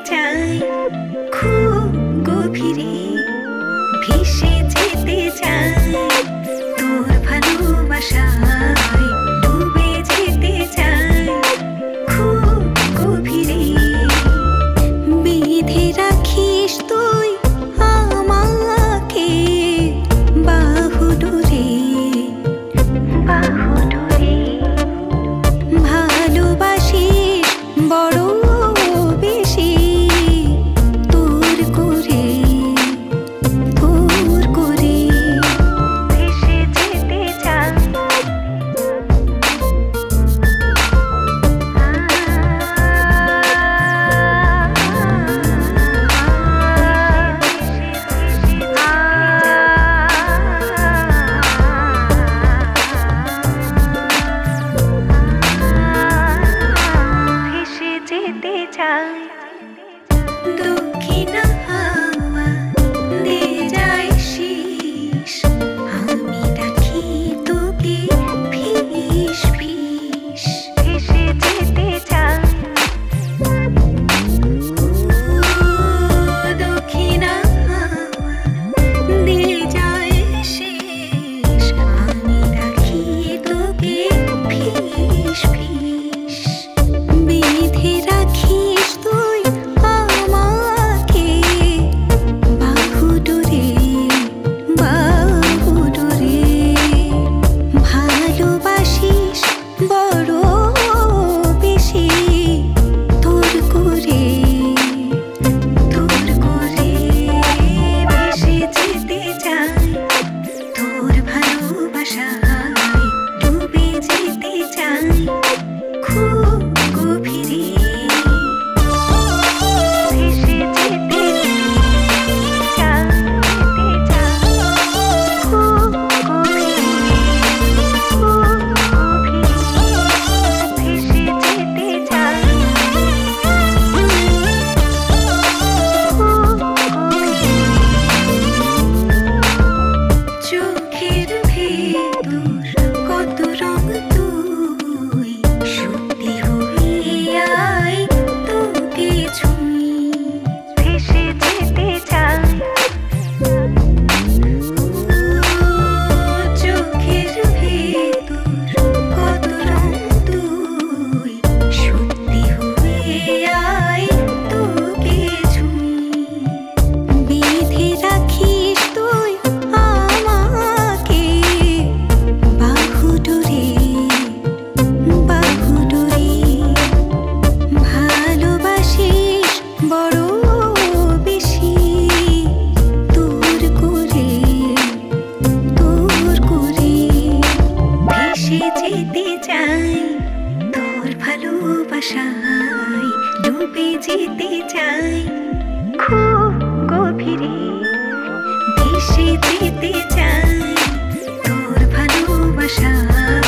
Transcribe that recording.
চাই, খুব গভীরে ভেসে যেতে চাই, তোর ভালোবাসায় ডুবে যেতে চাই, খুব গভীরে বেঁধে রাখিস তুই আমাকে বাহুডোরে, বাহুডোরে ভালোবাসিস বড় বেশি, তোর করে ভেসে যেতে চাই। ভেসে যেতে চাই। দক্ষিণা হাওয়া দে যায় শীষ, আমি ডাকি তোকে ফিস ফিস। ভেসে যেতে চাই। দক্ষিণা হাওয়া দে যায় শীষ, আমি ডাকি তোকে ফিস ফিস। বেঁধে রাখিস তুই আমাকে বাহুডোরে, বাহুডোরে ভালোবাসিস বড় বেশি, তোর করে ভেসে যেতে চাই, তোর ভালোবাসায় ডুবে যেতে চাই, খুব গভীরে ভেসে যেতে চাই, খুব গভীরে ভেসে যেতে চাই, খুব গভীরে। চোখের ভেতর কত রং তুই, সত্যি হয়ে আয় তোকে ছুঁই। ভেসে যেতে চাই। চোখের ভেতর কত রং তুই, সত্যি হয়ে আয় তোকে ছুঁই। বেঁধে রাখিস তুই আমাকে বাহুডোরে, বাহুডোরে ভালোবাসিস বড় বেশি, তোর করে ভেসে যেতে চাই, তোর ভালোবাসায় ডুবে যেতে চাই, খুব গভীরে ভেসে যেতে চাই, তোর ভালোবাসায়